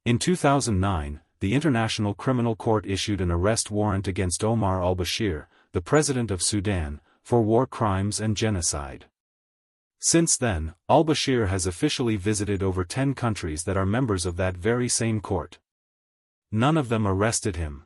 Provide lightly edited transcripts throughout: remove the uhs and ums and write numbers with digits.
In 2009, the International Criminal Court issued an arrest warrant against Omar al-Bashir, the president of Sudan, for war crimes and genocide. Since then, al-Bashir has officially visited over 10 countries that are members of that very same court. None of them arrested him.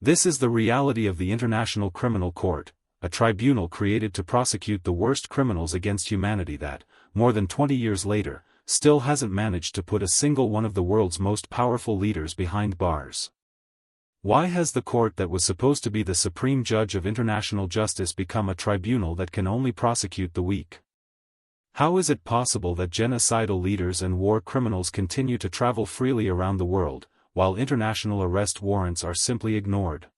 This is the reality of the International Criminal Court, a tribunal created to prosecute the worst criminals against humanity that, more than 20 years later, still hasn't managed to put a single one of the world's most powerful leaders behind bars. Why has the court that was supposed to be the supreme judge of international justice become a tribunal that can only prosecute the weak? How is it possible that genocidal leaders and war criminals continue to travel freely around the world, while international arrest warrants are simply ignored?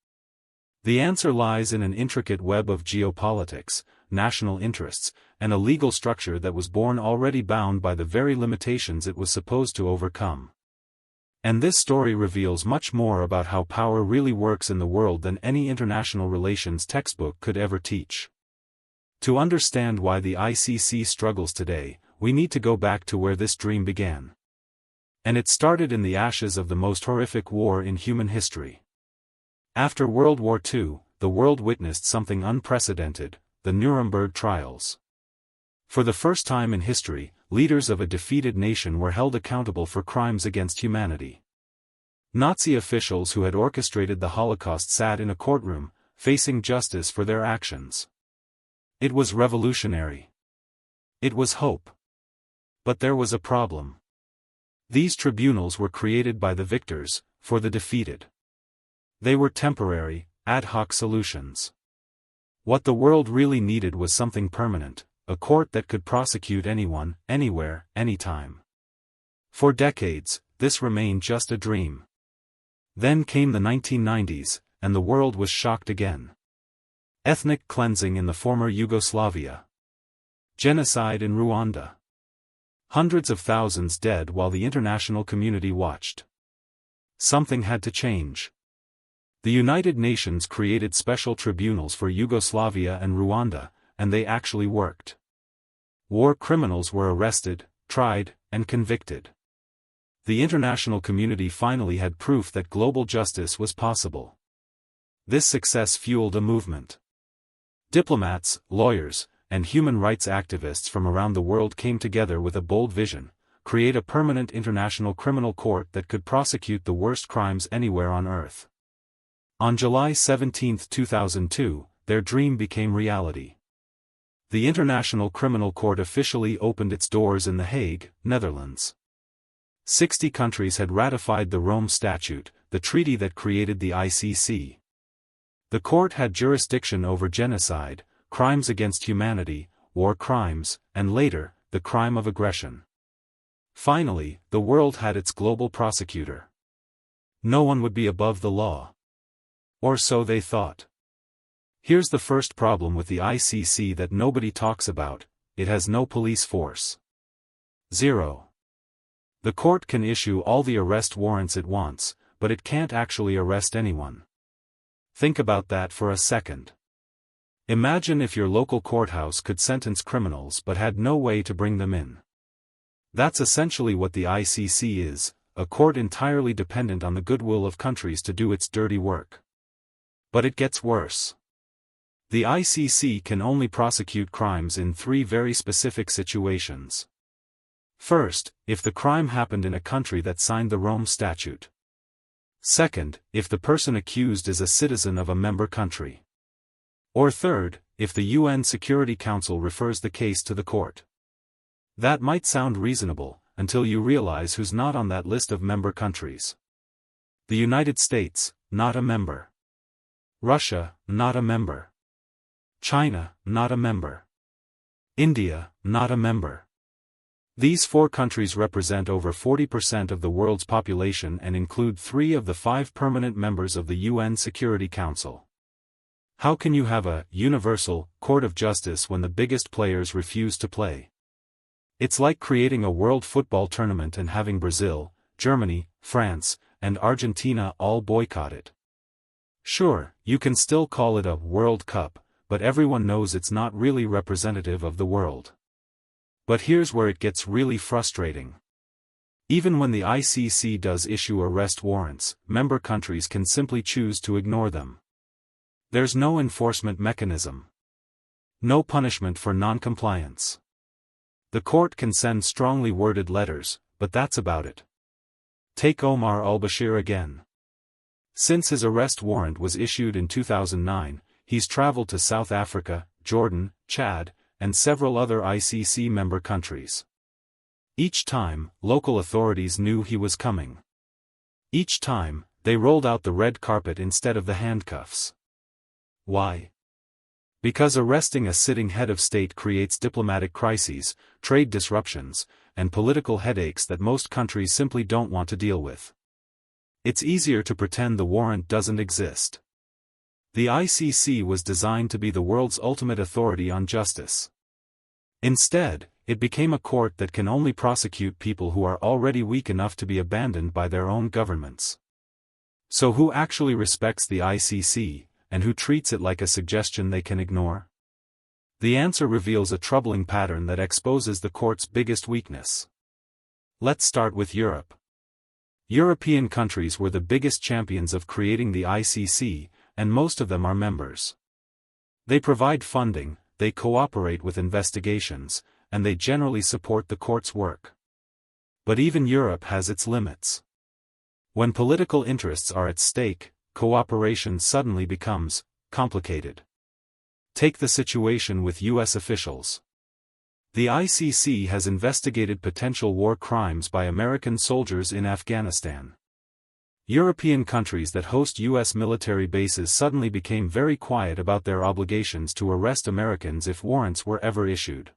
The answer lies in an intricate web of geopolitics, national interests, and a legal structure that was born already bound by the very limitations it was supposed to overcome. And this story reveals much more about how power really works in the world than any international relations textbook could ever teach. To understand why the ICC struggles today, we need to go back to where this dream began. And it started in the ashes of the most horrific war in human history. After World War II, the world witnessed something unprecedented: the Nuremberg trials. For the first time in history, leaders of a defeated nation were held accountable for crimes against humanity. Nazi officials who had orchestrated the Holocaust sat in a courtroom, facing justice for their actions. It was revolutionary. It was hope. But there was a problem. These tribunals were created by the victors, for the defeated. They were temporary, ad hoc solutions. What the world really needed was something permanent, a court that could prosecute anyone, anywhere, anytime. For decades, this remained just a dream. Then came the 1990s, and the world was shocked again. Ethnic cleansing in the former Yugoslavia. Genocide in Rwanda. Hundreds of thousands dead while the international community watched. Something had to change. The United Nations created special tribunals for Yugoslavia and Rwanda, and they actually worked. War criminals were arrested, tried, and convicted. The international community finally had proof that global justice was possible. This success fueled a movement. Diplomats, lawyers, and human rights activists from around the world came together with a bold vision: create a permanent international criminal court that could prosecute the worst crimes anywhere on Earth. On July 17, 2002, their dream became reality. The International Criminal Court officially opened its doors in The Hague, Netherlands. 60 countries had ratified the Rome Statute, the treaty that created the ICC. The court had jurisdiction over genocide, crimes against humanity, war crimes, and later, the crime of aggression. Finally, the world had its global prosecutor. No one would be above the law. Or so they thought. Here's the first problem with the ICC that nobody talks about: it has no police force. Zero. The court can issue all the arrest warrants it wants, but it can't actually arrest anyone. Think about that for a second. Imagine if your local courthouse could sentence criminals but had no way to bring them in. That's essentially what the ICC is, a court entirely dependent on the goodwill of countries to do its dirty work. But it gets worse. The ICC can only prosecute crimes in 3 very specific situations. First, if the crime happened in a country that signed the Rome Statute. Second, if the person accused is a citizen of a member country. Or third, if the UN Security Council refers the case to the court. That might sound reasonable, until you realize who's not on that list of member countries. The United States, not a member. Russia, not a member. China, not a member. India, not a member. These 4 countries represent over 40% of the world's population and include 3 of the 5 permanent members of the UN Security Council. How can you have a universal court of justice when the biggest players refuse to play? It's like creating a world football tournament and having Brazil, Germany, France, and Argentina all boycott it. Sure, you can still call it a World Cup, but everyone knows it's not really representative of the world. But here's where it gets really frustrating. Even when the ICC does issue arrest warrants, member countries can simply choose to ignore them. There's no enforcement mechanism. No punishment for non-compliance. The court can send strongly worded letters, but that's about it. Take Omar al-Bashir again. Since his arrest warrant was issued in 2009, he's traveled to South Africa, Jordan, Chad, and several other ICC member countries. Each time, local authorities knew he was coming. Each time, they rolled out the red carpet instead of the handcuffs. Why? Because arresting a sitting head of state creates diplomatic crises, trade disruptions, and political headaches that most countries simply don't want to deal with. It's easier to pretend the warrant doesn't exist. The ICC was designed to be the world's ultimate authority on justice. Instead, it became a court that can only prosecute people who are already weak enough to be abandoned by their own governments. So who actually respects the ICC, and who treats it like a suggestion they can ignore? The answer reveals a troubling pattern that exposes the court's biggest weakness. Let's start with Europe. European countries were the biggest champions of creating the ICC, and most of them are members. They provide funding, they cooperate with investigations, and they generally support the court's work. But even Europe has its limits. When political interests are at stake, cooperation suddenly becomes complicated. Take the situation with U.S. officials. The ICC has investigated potential war crimes by American soldiers in Afghanistan. European countries that host U.S. military bases suddenly became very quiet about their obligations to arrest Americans if warrants were ever issued.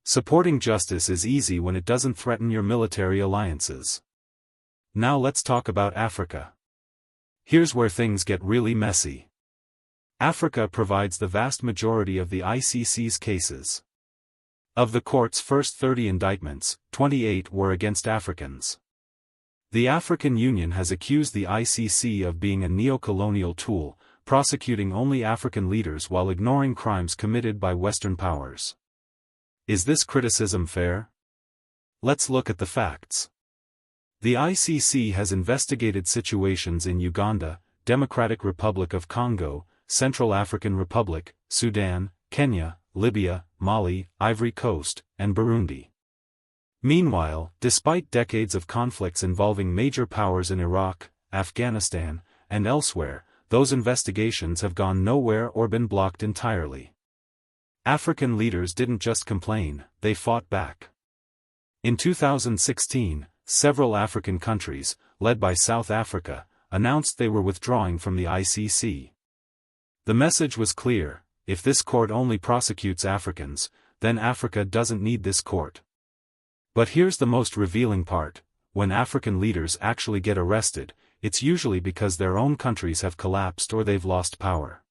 Supporting justice is easy when it doesn't threaten your military alliances. Now let's talk about Africa. Here's where things get really messy. Africa provides the vast majority of the ICC's cases. Of the court's first 30 indictments, 28 were against Africans. The African Union has accused the ICC of being a neo-colonial tool, prosecuting only African leaders while ignoring crimes committed by Western powers. Is this criticism fair? Let's look at the facts. The ICC has investigated situations in Uganda, Democratic Republic of Congo, Central African Republic, Sudan, Kenya, Libya, Mali, Ivory Coast, and Burundi. Meanwhile, despite decades of conflicts involving major powers in Iraq, Afghanistan, and elsewhere, those investigations have gone nowhere or been blocked entirely. African leaders didn't just complain, they fought back. In 2016, several African countries, led by South Africa, announced they were withdrawing from the ICC. The message was clear: if this court only prosecutes Africans, then Africa doesn't need this court. But here's the most revealing part: when African leaders actually get arrested, it's usually because their own countries have collapsed or they've lost power.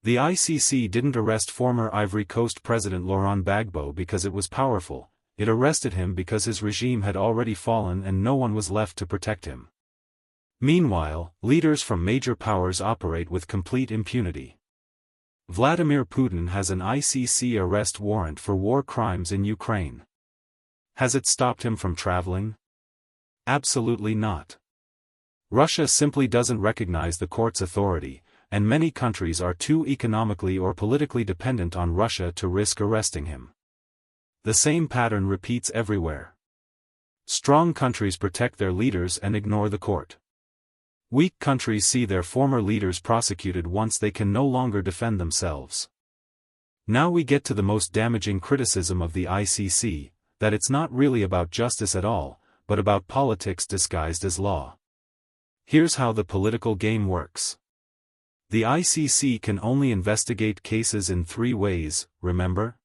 The ICC didn't arrest former Ivory Coast President Laurent Gbagbo because it was powerful, it arrested him because his regime had already fallen and no one was left to protect him. Meanwhile, leaders from major powers operate with complete impunity. Vladimir Putin has an ICC arrest warrant for war crimes in Ukraine. Has it stopped him from traveling? Absolutely not. Russia simply doesn't recognize the court's authority, and many countries are too economically or politically dependent on Russia to risk arresting him. The same pattern repeats everywhere. Strong countries protect their leaders and ignore the court. Weak countries see their former leaders prosecuted once they can no longer defend themselves. Now we get to the most damaging criticism of the ICC, that it's not really about justice at all, but about politics disguised as law. Here's how the political game works. The ICC can only investigate cases in 3 ways, remember?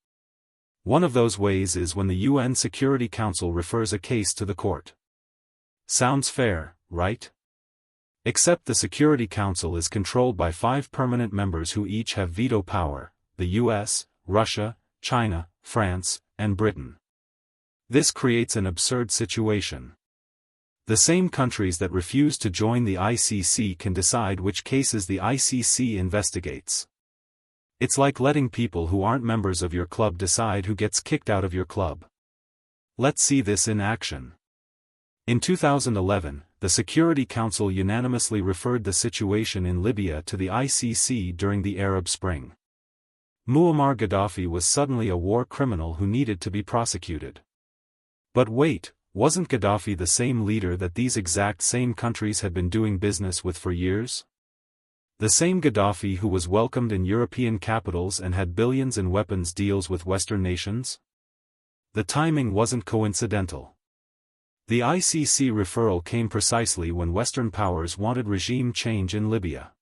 One of those ways is when the UN Security Council refers a case to the court. Sounds fair, right? Except the Security Council is controlled by 5 permanent members who each have veto power: the US, Russia, China, France, and Britain. This creates an absurd situation. The same countries that refuse to join the ICC can decide which cases the ICC investigates. It's like letting people who aren't members of your club decide who gets kicked out of your club. Let's see this in action. In 2011, the Security Council unanimously referred the situation in Libya to the ICC during the Arab Spring. Muammar Gaddafi was suddenly a war criminal who needed to be prosecuted. But wait, wasn't Gaddafi the same leader that these exact same countries had been doing business with for years? The same Gaddafi who was welcomed in European capitals and had billions in weapons deals with Western nations? The timing wasn't coincidental. The ICC referral came precisely when Western powers wanted regime change in Libya.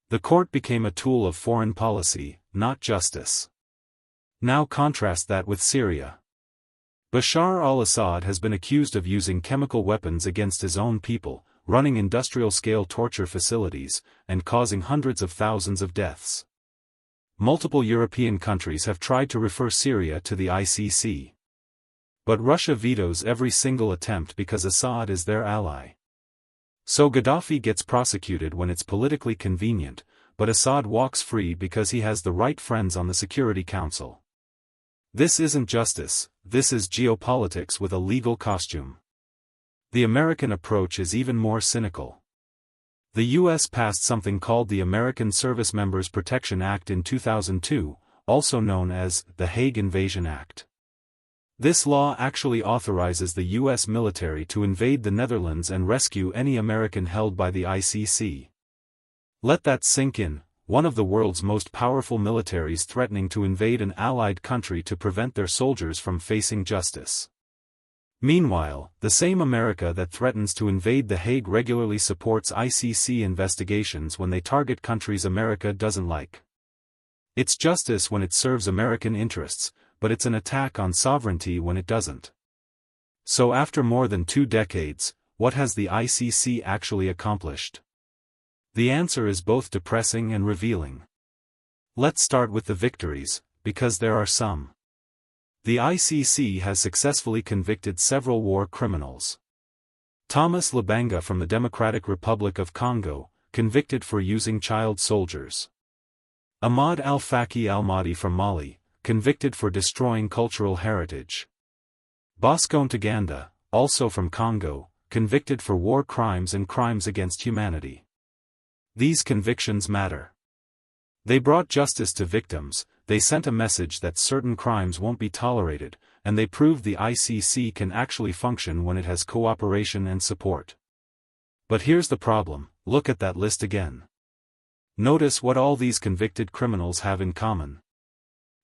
The court became a tool of foreign policy, not justice. Now contrast that with Syria. Bashar al-Assad has been accused of using chemical weapons against his own people, running industrial-scale torture facilities, and causing hundreds of thousands of deaths. Multiple European countries have tried to refer Syria to the ICC. But Russia vetoes every single attempt because Assad is their ally. So Gaddafi gets prosecuted when it's politically convenient, but Assad walks free because he has the right friends on the Security Council. This isn't justice, this is geopolitics with a legal costume. The American approach is even more cynical. The U.S. passed something called the American Service Members Protection Act in 2002, also known as the Hague Invasion Act. This law actually authorizes the U.S. military to invade the Netherlands and rescue any American held by the ICC. Let that sink in, one of the world's most powerful militaries threatening to invade an allied country to prevent their soldiers from facing justice. Meanwhile, the same America that threatens to invade The Hague regularly supports ICC investigations when they target countries America doesn't like. It's justice when it serves American interests, but it's an attack on sovereignty when it doesn't. So after more than 2 decades, what has the ICC actually accomplished? The answer is both depressing and revealing. Let's start with the victories, because there are some. The ICC has successfully convicted several war criminals. Thomas Lubanga from the Democratic Republic of Congo, convicted for using child soldiers. Ahmad al-Faki al-Mahdi from Mali, convicted for destroying cultural heritage. Bosco Ntaganda, also from Congo, convicted for war crimes and crimes against humanity. These convictions matter. They brought justice to victims, they sent a message that certain crimes won't be tolerated, and they proved the ICC can actually function when it has cooperation and support. But here's the problem, look at that list again. Notice what all these convicted criminals have in common.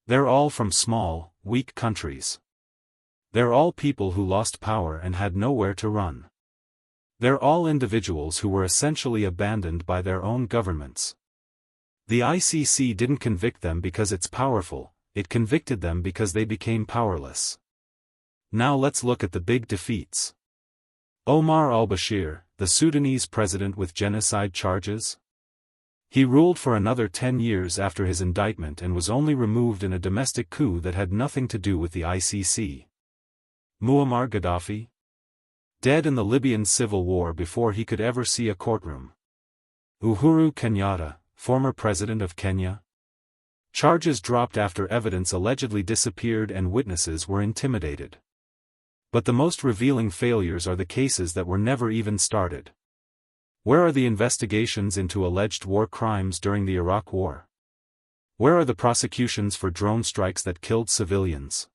They're all from small, weak countries. They're all people who lost power and had nowhere to run. They're all individuals who were essentially abandoned by their own governments. The ICC didn't convict them because it's powerful, it convicted them because they became powerless. Now let's look at the big defeats. Omar al-Bashir, the Sudanese president with genocide charges? He ruled for another 10 years after his indictment and was only removed in a domestic coup that had nothing to do with the ICC. Muammar Gaddafi? Dead in the Libyan civil war before he could ever see a courtroom. Uhuru Kenyatta, former president of Kenya? Charges dropped after evidence allegedly disappeared and witnesses were intimidated. But the most revealing failures are the cases that were never even started. Where are the investigations into alleged war crimes during the Iraq War? Where are the prosecutions for drone strikes that killed civilians?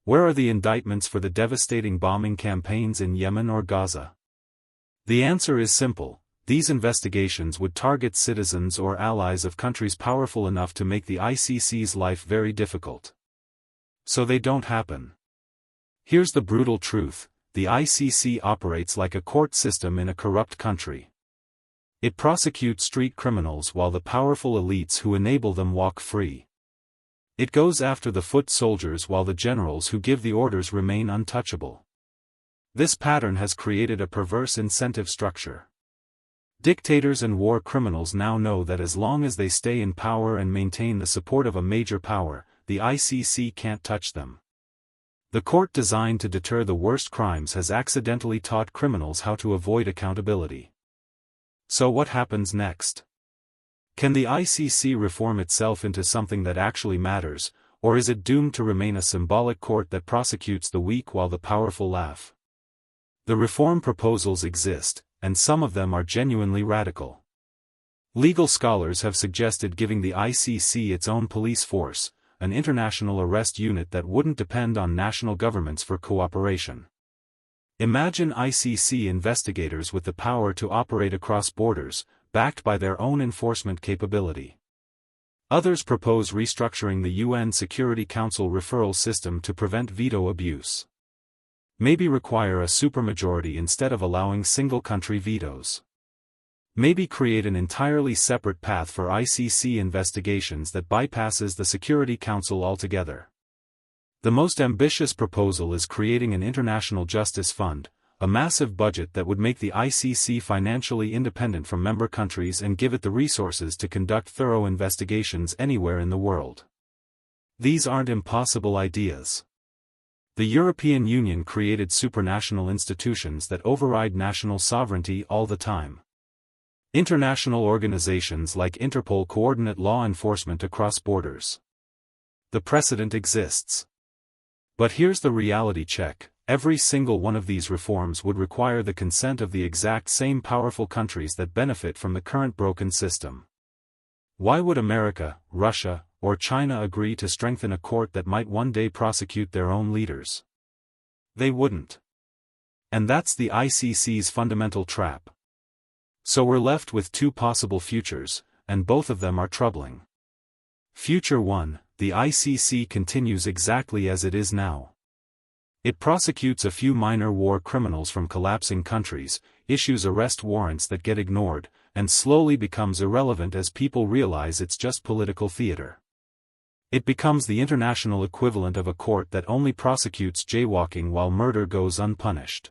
Where are the indictments for the devastating bombing campaigns in Yemen or Gaza? The answer is simple. These investigations would target citizens or allies of countries powerful enough to make the ICC's life very difficult. So they don't happen. Here's the brutal truth, the ICC operates like a court system in a corrupt country. It prosecutes street criminals while the powerful elites who enable them walk free. It goes after the foot soldiers while the generals who give the orders remain untouchable. This pattern has created a perverse incentive structure. Dictators and war criminals now know that as long as they stay in power and maintain the support of a major power, the ICC can't touch them. The court designed to deter the worst crimes has accidentally taught criminals how to avoid accountability. So what happens next? Can the ICC reform itself into something that actually matters, or is it doomed to remain a symbolic court that prosecutes the weak while the powerful laugh? The reform proposals exist, and some of them are genuinely radical. Legal scholars have suggested giving the ICC its own police force, an international arrest unit that wouldn't depend on national governments for cooperation. Imagine ICC investigators with the power to operate across borders, backed by their own enforcement capability. Others propose restructuring the UN Security Council referral system to prevent veto abuse. Maybe require a supermajority instead of allowing single-country vetoes. Maybe create an entirely separate path for ICC investigations that bypasses the Security Council altogether. The most ambitious proposal is creating an international justice fund, a massive budget that would make the ICC financially independent from member countries and give it the resources to conduct thorough investigations anywhere in the world. These aren't impossible ideas. The European Union created supranational institutions that override national sovereignty all the time. International organizations like Interpol coordinate law enforcement across borders. The precedent exists. But here's the reality check: every single one of these reforms would require the consent of the exact same powerful countries that benefit from the current broken system. Why would America, Russia, or China agree to strengthen a court that might one day prosecute their own leaders? They wouldn't. And that's the ICC's fundamental trap. So we're left with two possible futures, and both of them are troubling. Future 1, the ICC continues exactly as it is now. It prosecutes a few minor war criminals from collapsing countries, issues arrest warrants that get ignored, and slowly becomes irrelevant as people realize it's just political theater. It becomes the international equivalent of a court that only prosecutes jaywalking while murder goes unpunished.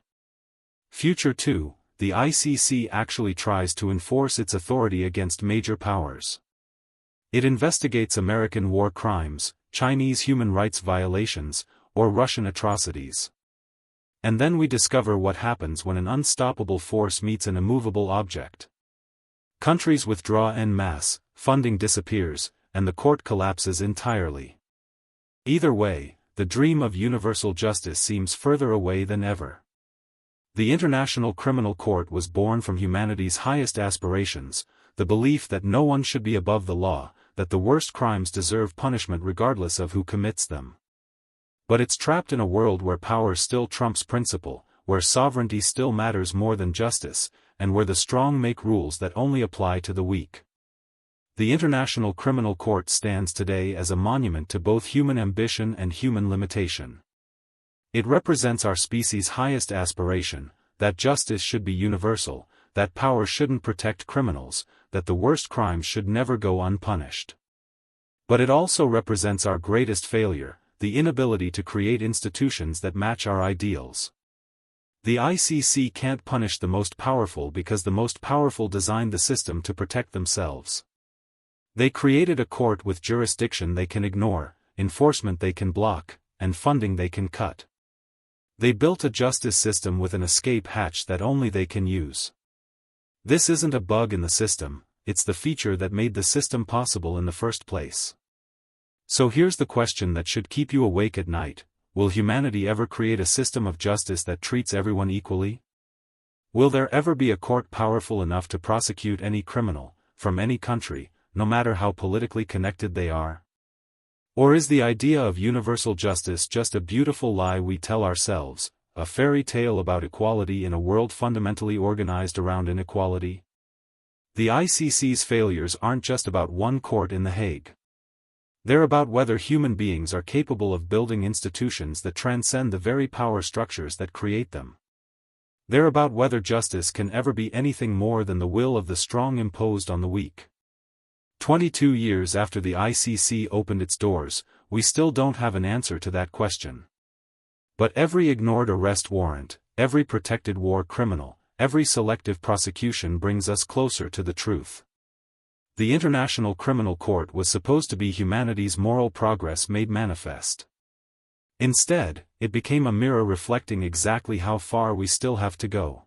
Future 2, the ICC actually tries to enforce its authority against major powers. It investigates American war crimes, Chinese human rights violations, or Russian atrocities. And then we discover what happens when an unstoppable force meets an immovable object. Countries withdraw en masse, funding disappears, and the court collapses entirely. Either way, the dream of universal justice seems further away than ever. The International Criminal Court was born from humanity's highest aspirations, the belief that no one should be above the law, that the worst crimes deserve punishment regardless of who commits them. But it's trapped in a world where power still trumps principle, where sovereignty still matters more than justice, and where the strong make rules that only apply to the weak. The International Criminal Court stands today as a monument to both human ambition and human limitation. It represents our species' highest aspiration, that justice should be universal, that power shouldn't protect criminals, that the worst crimes should never go unpunished. But it also represents our greatest failure, the inability to create institutions that match our ideals. The ICC can't punish the most powerful because the most powerful designed the system to protect themselves. They created a court with jurisdiction they can ignore, enforcement they can block, and funding they can cut. They built a justice system with an escape hatch that only they can use. This isn't a bug in the system, it's the feature that made the system possible in the first place. So here's the question that should keep you awake at night: will humanity ever create a system of justice that treats everyone equally? Will there ever be a court powerful enough to prosecute any criminal, from any country, no matter how politically connected they are? Or is the idea of universal justice just a beautiful lie we tell ourselves, a fairy tale about equality in a world fundamentally organized around inequality? The ICC's failures aren't just about one court in The Hague. They're about whether human beings are capable of building institutions that transcend the very power structures that create them. They're about whether justice can ever be anything more than the will of the strong imposed on the weak. 22 years after the ICC opened its doors, we still don't have an answer to that question. But every ignored arrest warrant, every protected war criminal, every selective prosecution brings us closer to the truth. The International Criminal Court was supposed to be humanity's moral progress made manifest. Instead, it became a mirror reflecting exactly how far we still have to go.